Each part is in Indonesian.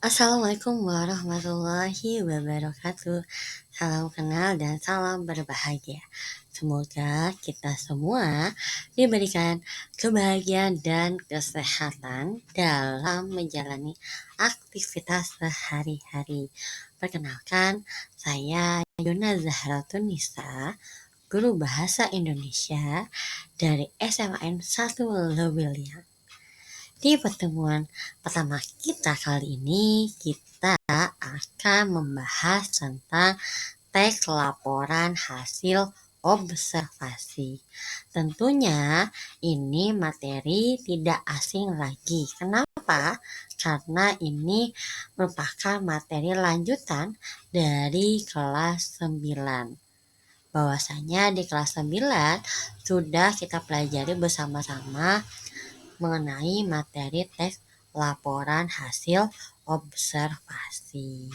Assalamualaikum warahmatullahi wabarakatuh. Salam kenal dan salam berbahagia. Semoga kita semua diberikan kebahagiaan dan kesehatan dalam menjalani aktivitas sehari-hari. Perkenalkan, saya Yuna Zahratun Nisa, guru bahasa Indonesia dari SMAN 1 Lewiliang. Di pertemuan pertama kita kali ini, kita akan membahas tentang teks laporan hasil observasi. Tentunya ini materi tidak asing lagi. Kenapa? Karena ini merupakan materi lanjutan dari kelas 9. Bahwasanya di kelas 9 sudah kita pelajari bersama-sama mengenai materi teks laporan hasil observasi.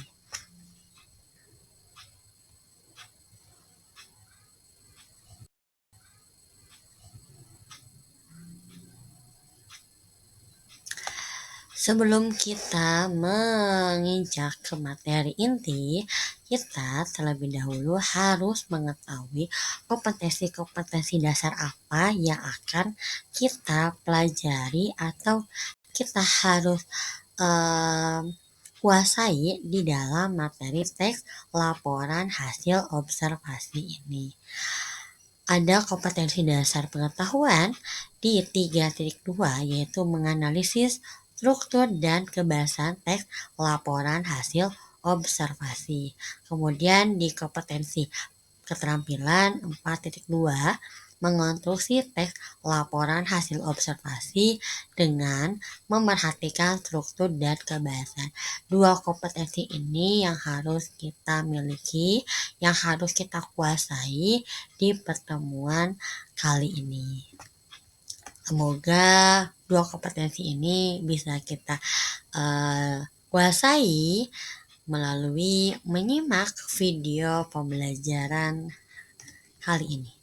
Sebelum kita menginjak ke materi inti, kita terlebih dahulu harus mengetahui kompetensi-kompetensi dasar apa yang akan kita pelajari atau kita harus kuasai di dalam materi teks laporan hasil observasi ini. Ada kompetensi dasar pengetahuan di 3.2, yaitu menganalisis struktur dan kebahasan teks laporan hasil observasi. Kemudian di kompetensi keterampilan 4.2, mengonstruksi teks laporan hasil observasi dengan memerhatikan struktur dan kebahasan. Dua kompetensi ini yang harus kita miliki, yang harus kita kuasai di pertemuan kali ini. Semoga dua kompetensi ini bisa kita kuasai melalui menyimak video pembelajaran kali ini.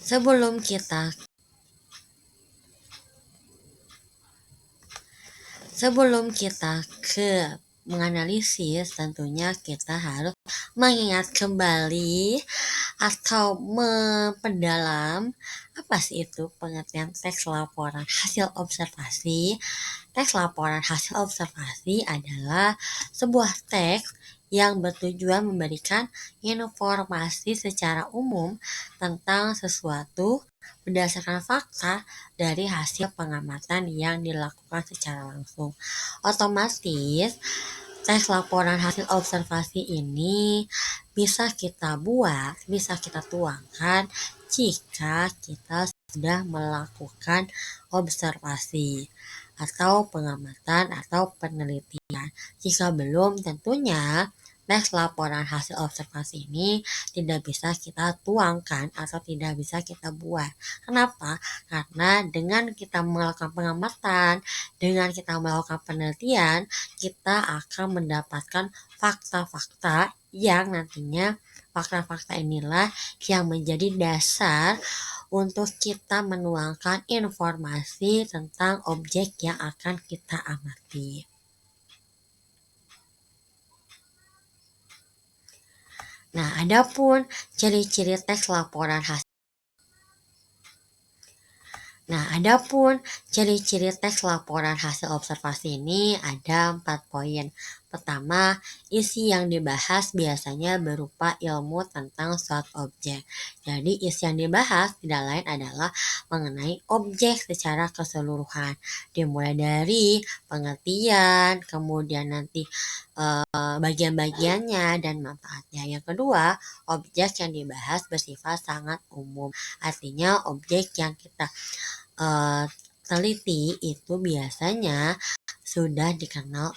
Sebelum kita ke menganalisis, tentunya kita harus mengingat kembali atau memperdalam apa sih itu pengertian teks laporan hasil observasi. Teks laporan hasil observasi adalah sebuah teks yang bertujuan memberikan informasi secara umum tentang sesuatu berdasarkan fakta dari hasil pengamatan yang dilakukan secara langsung. Otomatis, teks laporan hasil observasi ini bisa kita buat, bisa kita tuangkan jika kita sudah melakukan observasi atau pengamatan atau penelitian. Jika belum, tentunya teks laporan hasil observasi ini tidak bisa kita tuangkan atau tidak bisa kita buat. Kenapa? Karena dengan kita melakukan pengamatan, dengan kita melakukan penelitian, kita akan mendapatkan fakta-fakta yang nantinya fakta-fakta inilah yang menjadi dasar untuk kita menuangkan informasi tentang objek yang akan kita amati. Nah, adapun ciri-ciri teks laporan hasil teks laporan hasil observasi ini ada 4 poin. Pertama, isi yang dibahas biasanya berupa ilmu tentang suatu objek. Jadi, isi yang dibahas tidak lain adalah mengenai objek secara keseluruhan. Dimulai dari pengertian, kemudian nanti bagian-bagiannya dan manfaatnya. Yang kedua, objek yang dibahas bersifat sangat umum. Artinya, objek yang kita teliti itu biasanya sudah dikenal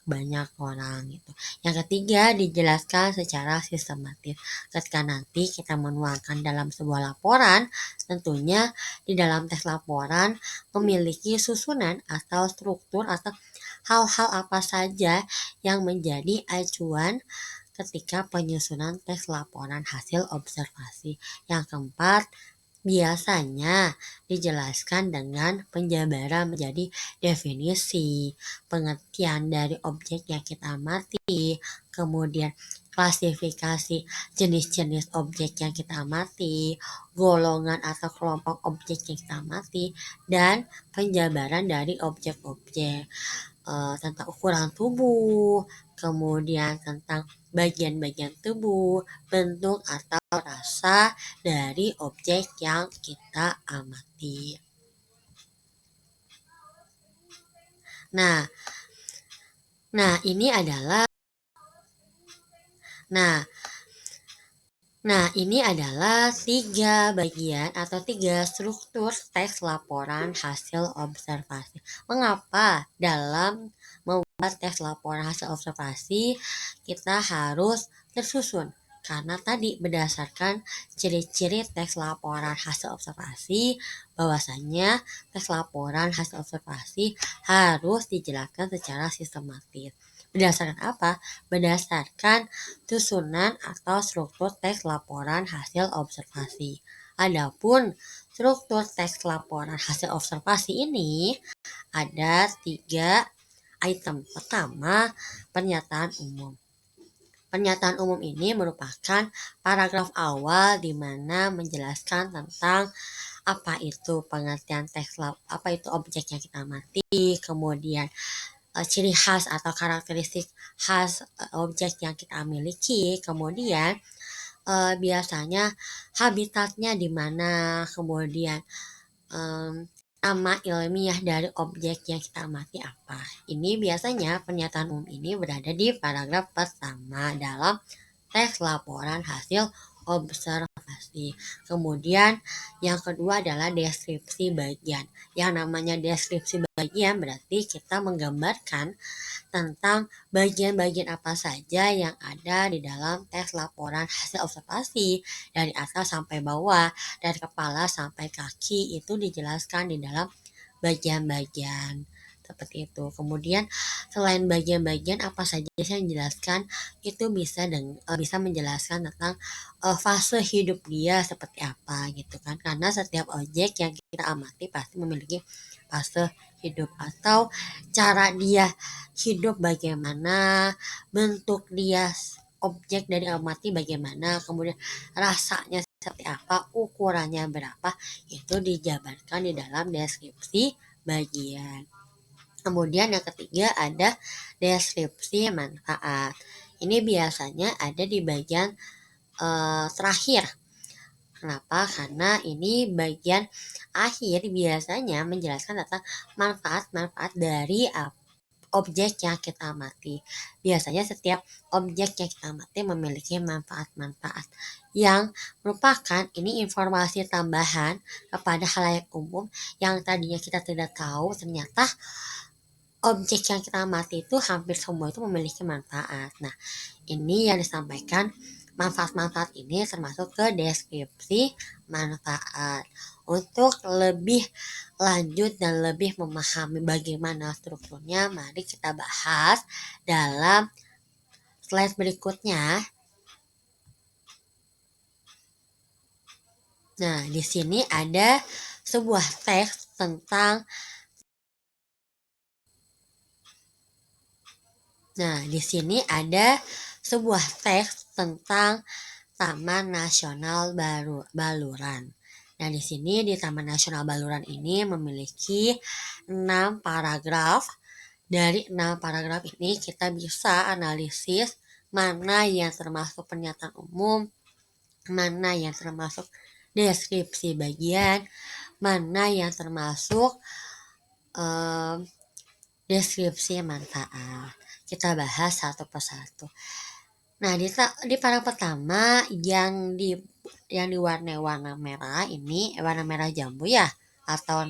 banyak orang gitu. Yang ketiga, dijelaskan secara sistematis. Ketika nanti kita menuangkan dalam sebuah laporan, tentunya di dalam teks laporan memiliki susunan atau struktur atau hal-hal apa saja yang menjadi acuan ketika penyusunan teks laporan hasil observasi. Yang keempat, biasanya dijelaskan dengan penjabaran menjadi definisi, pengertian dari objek yang kita amati, kemudian klasifikasi jenis-jenis objek yang kita amati, golongan atau kelompok objek yang kita amati, dan penjabaran dari objek-objek tentang ukuran tubuh, kemudian tentang bagian-bagian tubuh, bentuk atau rasa dari objek yang kita amati. Nah, nah ini adalah nah ini adalah 3 bagian atau 3 struktur teks laporan hasil observasi. Mengapa dalam membuat teks laporan hasil observasi kita harus tersusun? Karena tadi berdasarkan ciri-ciri teks laporan hasil observasi, bahwasanya teks laporan hasil observasi harus dijelaskan secara sistematis. Berdasarkan apa? Berdasarkan susunan atau struktur teks laporan hasil observasi. Adapun struktur teks laporan hasil observasi ini ada 3 item. Pertama, pernyataan umum. Pernyataan umum ini merupakan paragraf awal di mana menjelaskan tentang apa itu pengertian teks, apa itu objek yang kita amati, kemudian ciri khas atau karakteristik khas objek yang kita miliki, kemudian biasanya habitatnya di mana, kemudian um, nama ilmiah dari objek yang kita amati apa. Ini biasanya pernyataan umum ini berada di paragraf pertama dalam teks laporan hasil observasi. Kemudian yang kedua adalah deskripsi bagian. Yang namanya deskripsi bagian berarti kita menggambarkan tentang bagian-bagian apa saja yang ada di dalam teks laporan hasil observasi dari atas sampai bawah, dari kepala sampai kaki itu dijelaskan di dalam bagian-bagian seperti itu. Kemudian selain bagian-bagian apa saja yang dijelaskan itu bisa menjelaskan tentang fase hidup dia seperti apa gitu kan. Karena setiap objek yang kita amati pasti memiliki fase hidup atau cara dia hidup bagaimana, bentuk dia objek dari amati bagaimana, kemudian rasanya seperti apa, ukurannya berapa, itu dijabarkan di dalam deskripsi bagian. Kemudian yang ketiga ada deskripsi manfaat. Ini biasanya ada di bagian terakhir. Kenapa? Karena ini bagian akhir biasanya menjelaskan tentang manfaat-manfaat dari objek yang kita amati. Biasanya setiap objek yang kita amati memiliki manfaat-manfaat yang merupakan ini informasi tambahan kepada khalayak umum yang tadinya kita tidak tahu, ternyata objek yang kita amati itu hampir semua itu memiliki manfaat. Nah, ini yang disampaikan manfaat-manfaat ini termasuk ke deskripsi manfaat. Untuk lebih lanjut dan lebih memahami bagaimana strukturnya, mari kita bahas dalam slide berikutnya. Nah, di sini ada sebuah teks tentang Taman Nasional Baluran. Nah, di sini di Taman Nasional Baluran ini memiliki 6 paragraf. Dari 6 paragraf ini kita bisa analisis mana yang termasuk pernyataan umum, mana yang termasuk deskripsi bagian, mana yang termasuk deskripsi manfaat. Kita bahas satu persatu. Nah, di paragraf pertama yang diwarnai warna merah ini, warna merah jambu ya, atau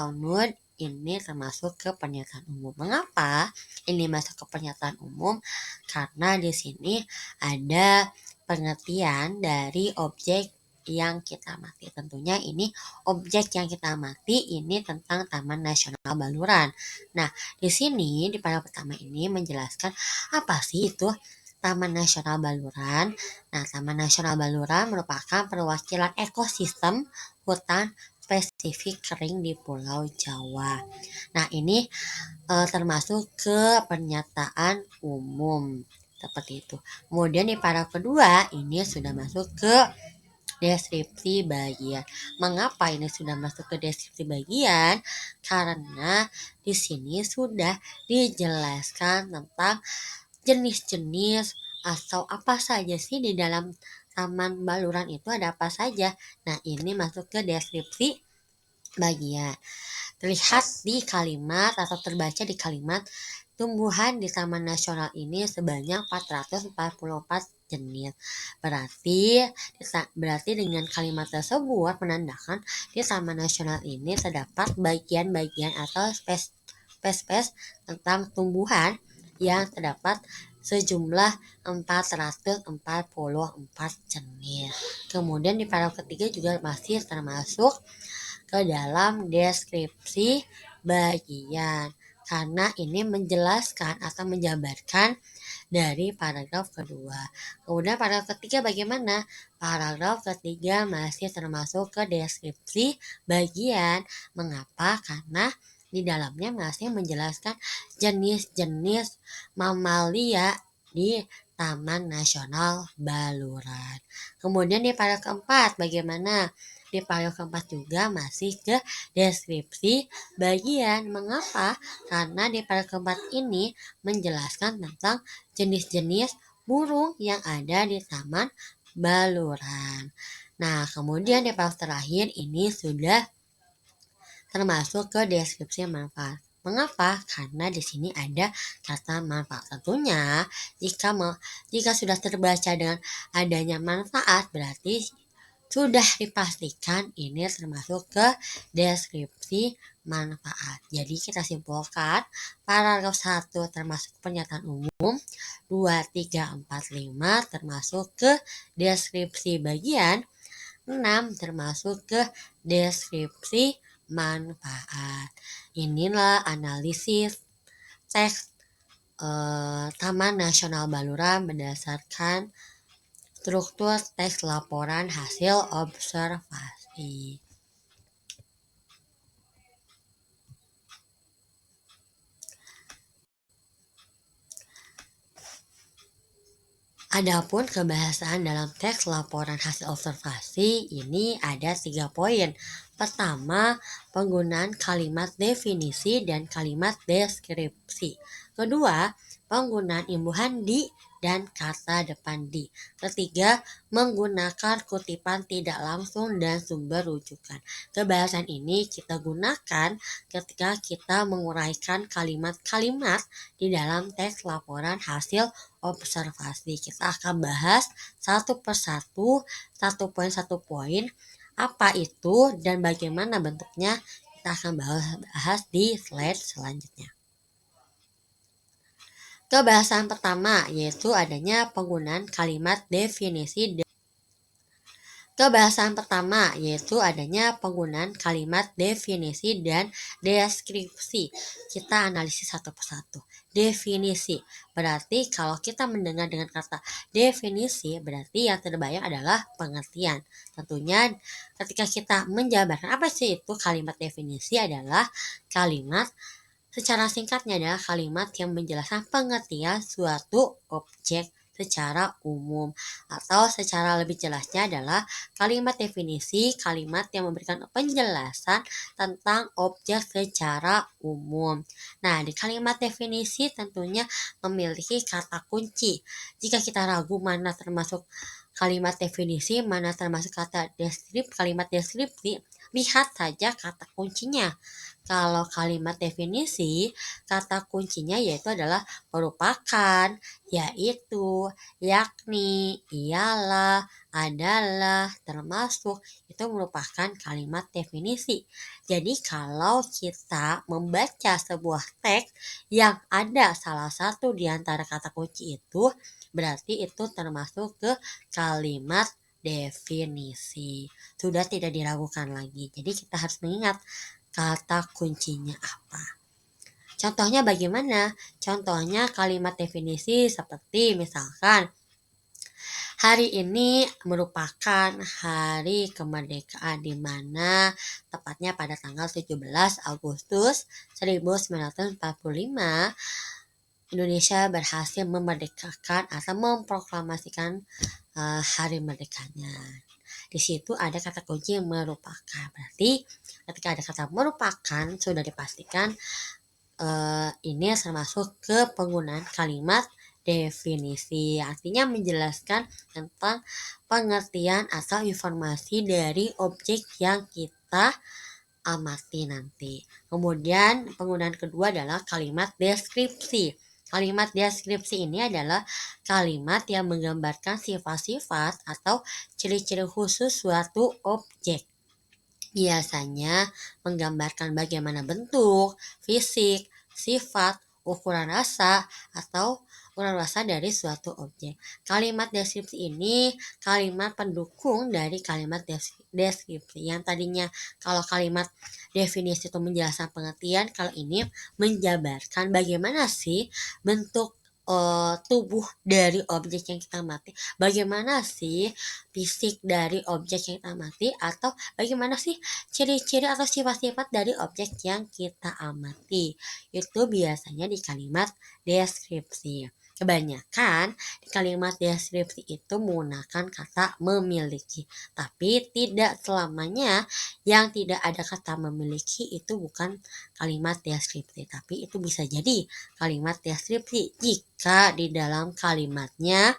nude, ini termasuk ke pernyataan umum. Mengapa ini masuk ke pernyataan umum? Karena di sini ada pengertian dari objek yang kita amati. Tentunya ini objek yang kita amati ini tentang Taman Nasional Baluran. Nah, di sini di paragraf pertama ini menjelaskan apa sih itu Taman Nasional Baluran. Nah, Taman Nasional Baluran merupakan perwakilan ekosistem hutan spesifik kering di Pulau Jawa. Nah, ini termasuk ke pernyataan umum seperti itu. Kemudian di paragraf kedua ini sudah masuk ke deskripsi bagian. Mengapa ini sudah masuk ke deskripsi bagian? Karena di sini sudah dijelaskan tentang jenis-jenis atau apa saja sih di dalam taman baluran itu ada apa saja. Nah, ini masuk ke deskripsi bagian. Terlihat di kalimat atau terbaca di kalimat tumbuhan di Taman Nasional ini sebanyak 444 jenis. Berarti dengan kalimat tersebut menandakan di Taman Nasional ini terdapat bagian-bagian atau spesies tentang tumbuhan yang terdapat sejumlah 444 jenis. Kemudian di paragraf ketiga juga masih termasuk ke dalam deskripsi bagian karena ini menjelaskan atau menjabarkan dari paragraf kedua. Kemudian paragraf ketiga bagaimana? Paragraf ketiga masih termasuk ke deskripsi bagian. Mengapa? Karena di dalamnya masih menjelaskan jenis-jenis mamalia di Taman Nasional Baluran. Kemudian di paragraf keempat bagaimana? Di paragraf keempat juga masih ke deskripsi bagian. Mengapa? Karena di paragraf keempat ini menjelaskan tentang jenis-jenis burung yang ada di Taman Baluran. Nah, kemudian di paragraf terakhir ini sudah termasuk ke deskripsi manfaat. Mengapa? Karena di sini ada kata manfaat. Tentunya jika sudah terbaca dengan adanya manfaat berarti sudah dipastikan ini termasuk ke deskripsi manfaat. Jadi kita simpulkan paragraf 1 termasuk pernyataan umum, 2, 3, 4, 5 termasuk ke deskripsi bagian, 6 termasuk ke deskripsi manfaat. Inilah analisis teks Taman Nasional Baluran berdasarkan struktur teks laporan hasil observasi. Adapun kebahasan dalam teks laporan hasil observasi ini ada 3 poin. Pertama, penggunaan kalimat definisi dan kalimat deskripsi. Kedua, penggunaan imbuhan di dan kata depan di. Ketiga, menggunakan kutipan tidak langsung dan sumber rujukan. Kebahasan ini kita gunakan ketika kita menguraikan kalimat-kalimat di dalam teks laporan hasil observasi. Kita akan bahas satu persatu, satu poin, apa itu dan bagaimana bentuknya. Kita akan bahas di slide selanjutnya. Kebahasan pertama yaitu adanya penggunaan kalimat definisi. Kebahasan pertama yaitu adanya penggunaan kalimat definisi dan deskripsi. Kita analisis satu persatu. Definisi berarti kalau kita mendengar dengan kata definisi berarti yang terbayang adalah pengertian. Tentunya ketika kita menjabarkan apa sih itu kalimat definisi adalah kalimat secara singkatnya adalah kalimat yang menjelaskan pengertian suatu objek secara umum atau secara lebih jelasnya adalah kalimat definisi, kalimat yang memberikan penjelasan tentang objek secara umum. Nah, di kalimat definisi tentunya memiliki kata kunci. Jika kita ragu mana termasuk kalimat definisi, mana termasuk kalimat deskripsi, lihat saja kata kuncinya. Kalau kalimat definisi, kata kuncinya yaitu adalah merupakan, yaitu, yakni, ialah, adalah, termasuk, itu merupakan kalimat definisi. Jadi kalau kita membaca sebuah teks yang ada salah satu di antara kata kunci itu, berarti itu termasuk ke kalimat definisi. Sudah tidak diragukan lagi. Jadi kita harus mengingat kata kuncinya apa. Contohnya bagaimana? Contohnya kalimat definisi seperti misalkan hari ini merupakan hari kemerdekaan di mana tepatnya pada tanggal 17 Agustus 1945 Indonesia berhasil memerdekakan atau memproklamasikan hari merdekanya. Di situ ada kata kunci yang merupakan. Berarti ketika ada kata merupakan sudah dipastikan ini termasuk ke penggunaan kalimat definisi. Artinya menjelaskan tentang pengertian atau informasi dari objek yang kita amati nanti. Kemudian penggunaan kedua adalah kalimat deskripsi. Kalimat deskripsi ini adalah kalimat yang menggambarkan sifat-sifat atau ciri-ciri khusus suatu objek. Biasanya menggambarkan bagaimana bentuk, fisik, sifat, ukuran rasa, atau ukuran rasa dari suatu objek. Kalimat deskripsi ini kalimat pendukung dari kalimat deskripsi. Yang tadinya kalau kalimat definisi itu menjelaskan pengertian, kalau ini menjabarkan bagaimana sih bentuk tubuh dari objek yang kita amati, bagaimana sih fisik dari objek yang kita amati, atau bagaimana sih ciri-ciri atau sifat-sifat dari objek yang kita amati. Itu biasanya di kalimat deskripsi. Kebanyakan di kalimat deskripsi itu menggunakan kata memiliki. Tapi tidak selamanya yang tidak ada kata memiliki itu bukan kalimat deskripsi. Tapi itu bisa jadi kalimat deskripsi jika di dalam kalimatnya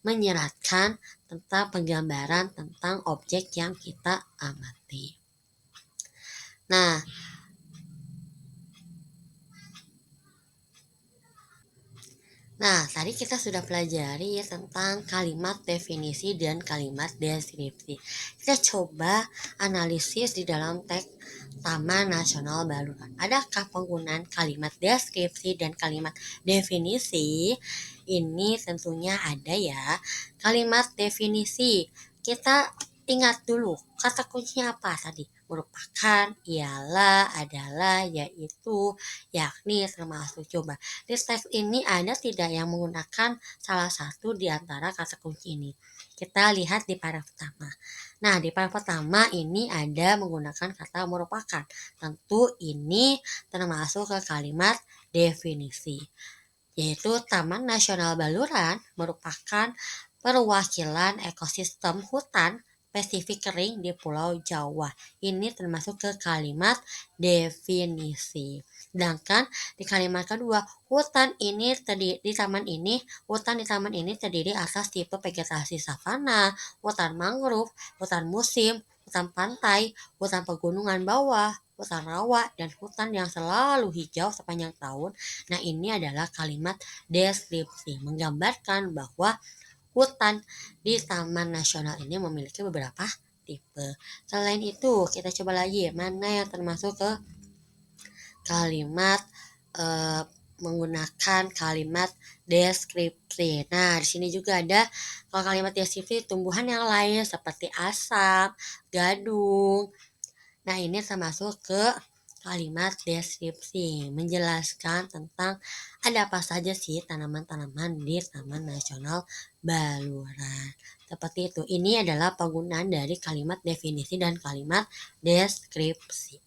menyeratkan tentang penggambaran tentang objek yang kita amati. Nah, tadi kita sudah pelajari tentang kalimat definisi dan kalimat deskripsi. Kita coba analisis di dalam teks Taman Nasional Baluran. Adakah penggunaan kalimat deskripsi dan kalimat definisi? Ini tentunya ada ya. Kalimat definisi, kita ingat dulu kata kuncinya apa tadi? Merupakan, ialah, adalah, yaitu, yakni, termasuk. Coba di teks ini ada tidak yang menggunakan salah satu di antara kata kunci ini? Kita lihat di paragraf pertama. Nah, di paragraf pertama ini ada menggunakan kata merupakan. Tentu ini termasuk ke kalimat definisi, yaitu Taman Nasional Baluran merupakan perwakilan ekosistem hutan Pasifik kering di Pulau Jawa. Ini termasuk ke kalimat definisi. Sedangkan di kalimat kedua, hutan di taman ini terdiri atas tipe vegetasi savana, hutan mangrove, hutan musim, hutan pantai, hutan pegunungan bawah, hutan rawa, dan hutan yang selalu hijau sepanjang tahun. Nah, ini adalah kalimat deskripsi, menggambarkan bahwa hutan di Taman Nasional ini memiliki beberapa tipe. Selain itu, kita coba lagi mana yang termasuk ke kalimat menggunakan kalimat deskripsi. Nah, di sini juga ada kalau kalimat deskripsi tumbuhan yang lain seperti asap, gadung. Nah, ini termasuk ke kalimat deskripsi, menjelaskan tentang ada apa saja sih tanaman-tanaman di Taman Nasional Baluran. Seperti itu. Ini adalah penggunaan dari kalimat definisi dan kalimat deskripsi.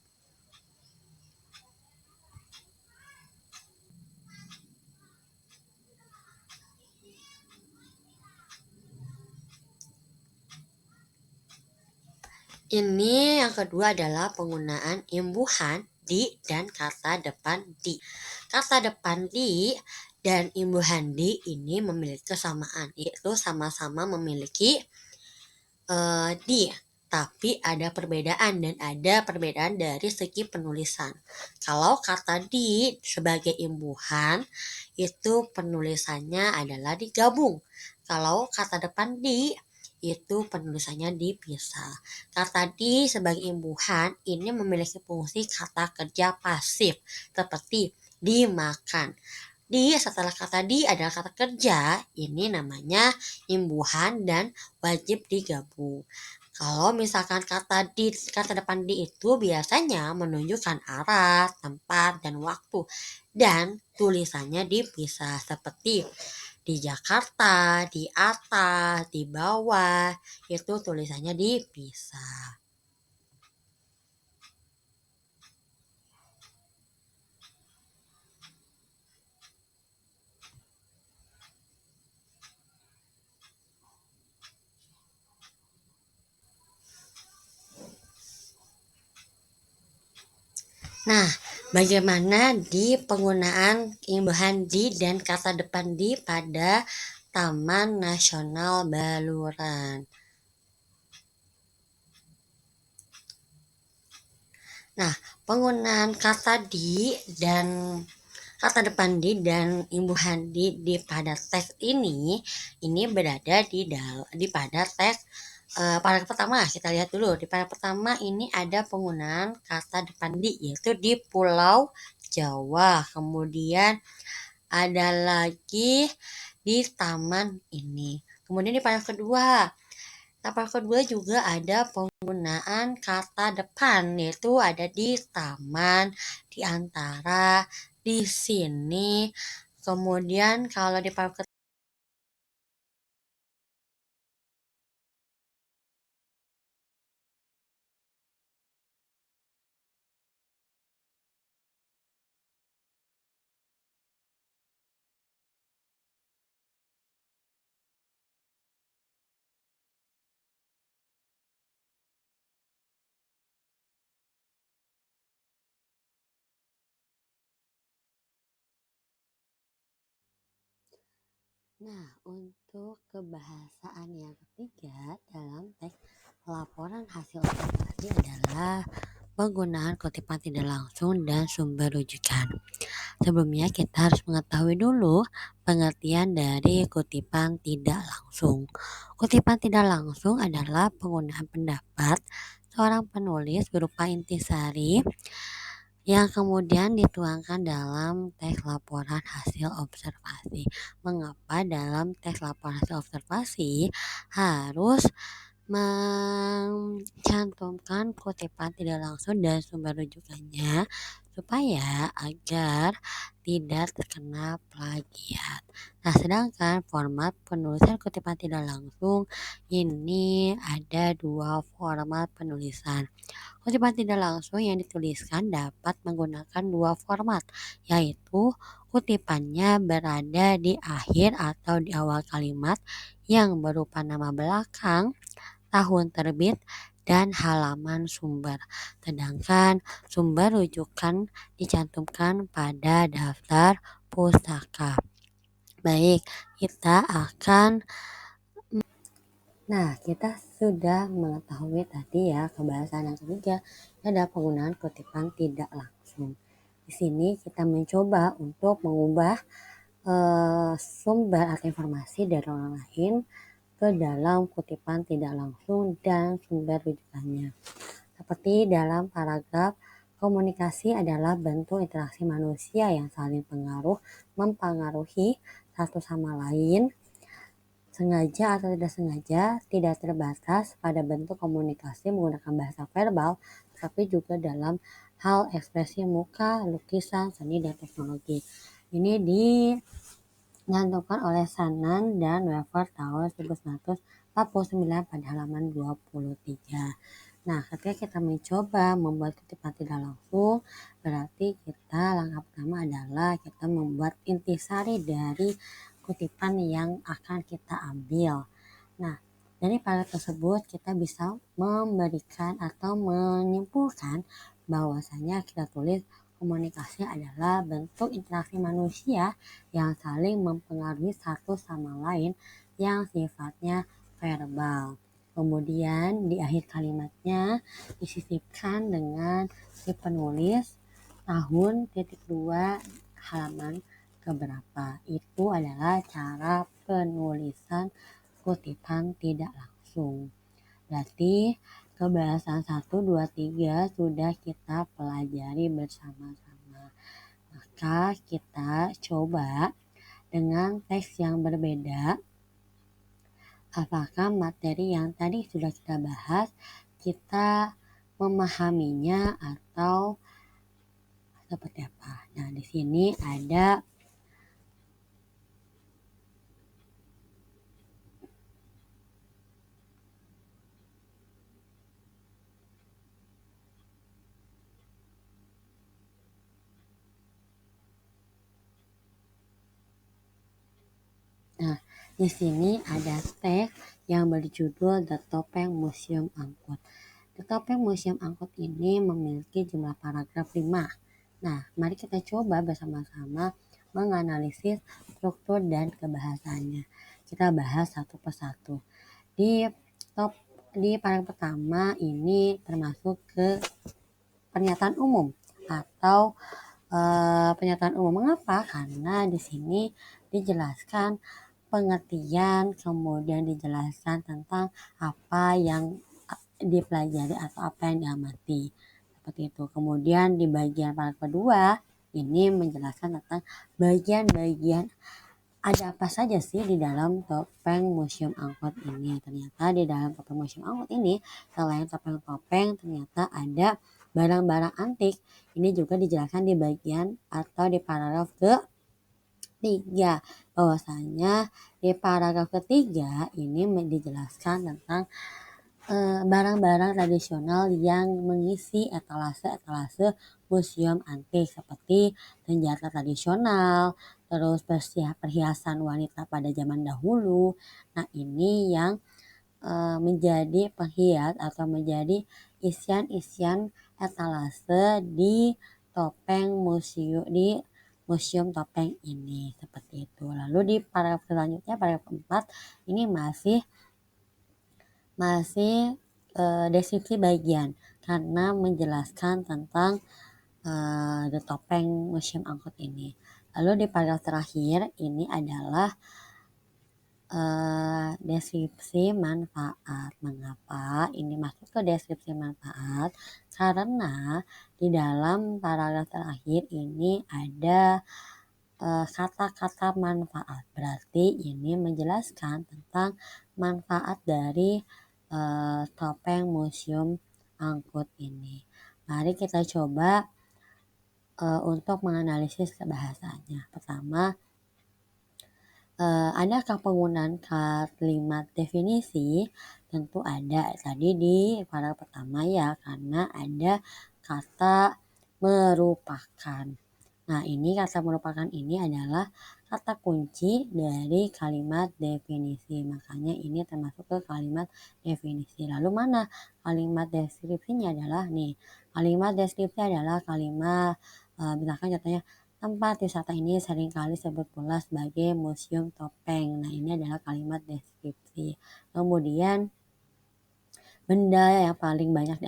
Ini yang kedua adalah penggunaan imbuhan di dan kata depan di. Kata depan di dan imbuhan di ini memiliki kesamaan, yaitu sama-sama memiliki di, tapi ada perbedaan dan ada perbedaan dari segi penulisan. Kalau kata di sebagai imbuhan itu penulisannya adalah digabung. Kalau kata depan di itu penulisannya dipisah. Kata di sebagai imbuhan ini memiliki fungsi kata kerja pasif seperti dimakan. Di setelah kata di adalah kata kerja, ini namanya imbuhan dan wajib digabung. Kalau misalkan kata depan di itu biasanya menunjukkan arah, tempat, dan waktu. Dan tulisannya dipisah seperti di Jakarta, di atas, di bawah, itu tulisannya dipisah. Nah, bagaimana di penggunaan imbuhan di dan kata depan di pada Taman Nasional Baluran? Nah, penggunaan kata di dan kata depan dan imbuhan di pada teks ini berada di pada teks paragraf pertama. Kita lihat dulu di paragraf pertama ini ada penggunaan kata depan di yaitu di Pulau Jawa. Kemudian ada lagi di taman ini. Kemudian di paragraf kedua. Paragraf kedua juga ada penggunaan kata depan yaitu ada di taman, di antara, di sini. Kemudian kalau di paragraf Nah, untuk kebahasaan yang ketiga dalam teks laporan hasil observasi adalah penggunaan kutipan tidak langsung dan sumber rujukan. Sebelumnya kita harus mengetahui dulu pengertian dari kutipan tidak langsung. Kutipan tidak langsung adalah penggunaan pendapat seorang penulis berupa intisari yang kemudian dituangkan dalam teks laporan hasil observasi. Mengapa dalam teks laporan hasil observasi harus mencantumkan kutipan tidak langsung dan sumber rujukannya supaya agar tidak terkena plagiat. Nah, sedangkan format penulisan kutipan tidak langsung ini ada dua format penulisan. Kutipan tidak langsung yang dituliskan dapat menggunakan dua format, yaitu kutipannya berada di akhir atau di awal kalimat yang berupa nama belakang, tahun terbit, dan halaman sumber. Sedangkan sumber rujukan dicantumkan pada daftar pustaka. Baik, kita akan Nah, kita sudah mengetahui tadi ya kebahasan yang ketiga ada penggunaan kutipan tidak langsung. Di sini kita mencoba untuk mengubah sumber atau informasi dari orang lain ke dalam kutipan tidak langsung dan sumber rujukannya. Seperti dalam paragraf komunikasi adalah bentuk interaksi manusia yang saling mempengaruhi satu sama lain, sengaja atau tidak sengaja, tidak terbatas pada bentuk komunikasi menggunakan bahasa verbal, tapi juga dalam hal ekspresi muka, lukisan, seni, dan teknologi. Ini dicantumkan oleh Sanan dan Wever tahun 1949 pada halaman 23. Nah, ketika kita mencoba membuat kutipan tidak langsung, berarti langkah pertama adalah kita membuat intisari dari kutipan yang akan kita ambil. Nah, dari paragraf tersebut kita bisa memberikan atau menyimpulkan bahwasanya kita tulis komunikasi adalah bentuk interaksi manusia yang saling mempengaruhi satu sama lain yang sifatnya verbal. Kemudian di akhir kalimatnya disisipkan dengan si penulis tahun titik dua halaman keberapa. Itu adalah cara penulisan kutipan tidak langsung. Berarti kebahasan 1, 2, 3 sudah kita pelajari bersama-sama. Maka kita coba dengan teks yang berbeda apakah materi yang tadi sudah kita bahas kita memahaminya atau seperti apa. Nah, di sini ada Nah, di sini ada teks yang berjudul The Topeng Museum Angkut. The Topeng Museum Angkut ini memiliki jumlah paragraf 5. Nah, mari kita coba bersama-sama menganalisis struktur dan kebahasannya. Kita bahas satu persatu. Di top di paragraf pertama ini termasuk ke pernyataan umum atau pernyataan umum. Mengapa? Karena di sini dijelaskan pengertian, kemudian dijelaskan tentang apa yang dipelajari atau apa yang diamati. Seperti itu. Kemudian di bagian paragraf kedua ini menjelaskan tentang bagian-bagian ada apa saja sih di dalam topeng museum angkut ini. Ternyata di dalam topeng museum angkut ini selain topeng-topeng ternyata ada barang-barang antik. Ini juga dijelaskan di bagian atau di paragraf ketiga, bahwasanya di paragraf ketiga ini dijelaskan tentang barang-barang tradisional yang mengisi etalase-etalase museum antik seperti senjata tradisional, terus perhiasan wanita pada zaman dahulu. Nah, ini yang menjadi penghias atau menjadi isian-isian etalase di topeng museum topeng ini, seperti itu. Lalu di paragraf selanjutnya, paragraf 4 ini masih deskripsi bagian karena menjelaskan tentang the topeng museum angkut ini. Lalu di paragraf terakhir ini adalah deskripsi manfaat. Mengapa ini masuk ke deskripsi manfaat? Karena di dalam paragraf terakhir ini ada kata-kata manfaat. Berarti ini menjelaskan tentang manfaat dari topeng museum angkut ini. Mari kita coba untuk menganalisis kebahasannya. Pertama, adakah penggunaan kalimat definisi? Tentu ada. Tadi di paragraf pertama ya, karena ada kata merupakan. Nah, ini kata merupakan ini adalah kata kunci dari kalimat definisi. Makanya ini termasuk ke kalimat definisi. Lalu mana kalimat deskripsinya adalah nih. Kalimat deskripsi adalah kalimat misalkan contohnya tempat wisata ini seringkali disebut pula sebagai museum topeng. Nah, ini adalah kalimat deskripsi. Kemudian benda yang paling banyak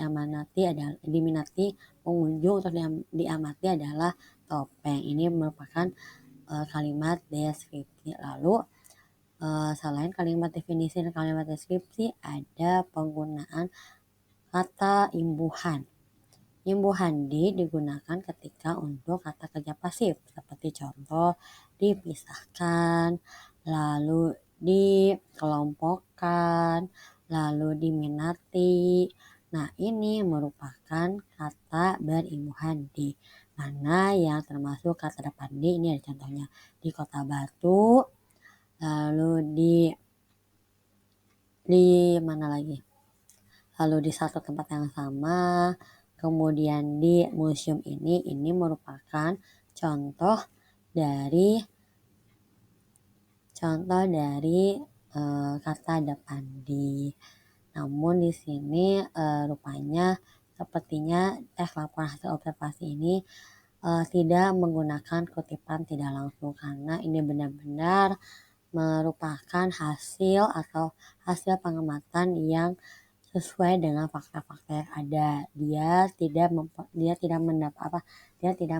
diminati pengunjung untuk diamati adalah topeng. Ini merupakan kalimat deskripsi. Lalu selain kalimat definisi dan kalimat deskripsi ada penggunaan kata imbuhan. Imbuhan digunakan ketika untuk kata kerja pasif seperti contoh dipisahkan, lalu dikelompokkan, lalu diminati. Nah, ini merupakan kata berimbuhan di mana yang termasuk kata depan di ini ada contohnya di Kota Batu, lalu di mana lagi? Lalu di satu tempat yang sama. Kemudian di museum ini merupakan contoh dari kata depan di. Namun di sini rupanya sepertinya laporan hasil observasi ini tidak menggunakan kutipan tidak langsung karena ini benar-benar merupakan hasil pengamatan yang sesuai dengan fakta-fakta yang ada. Dia tidak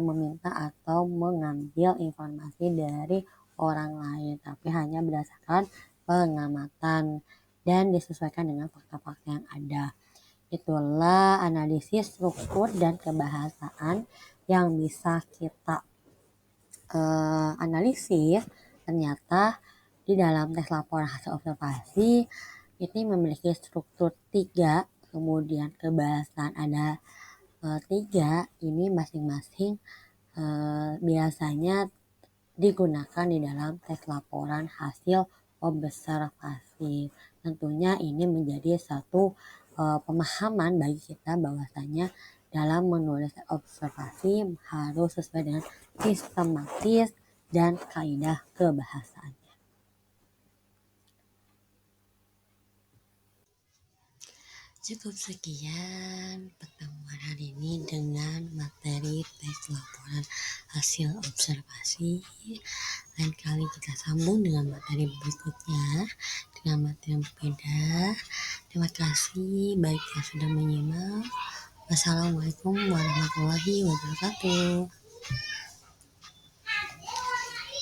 meminta atau mengambil informasi dari orang lain, tapi hanya berdasarkan pengamatan dan disesuaikan dengan fakta-fakta yang ada. Itulah analisis struktur dan kebahasaan yang bisa kita analisis. Ternyata Di dalam teks laporan hasil observasi ini memiliki struktur 3, kemudian kebahasan ada 3. Ini masing-masing biasanya digunakan di dalam teks laporan hasil observasi. Tentunya ini menjadi satu pemahaman bagi kita bahwasanya dalam menulis observasi harus sesuai dengan sistematis dan kaidah kebahasaan. Cukup sekian pertemuan hari ini dengan materi teks laporan hasil observasi. Lain kali kita sambung dengan materi berikutnya, dengan materi yang berbeda. Terima kasih bagi yang sudah menyimak. Wassalamualaikum warahmatullahi wabarakatuh.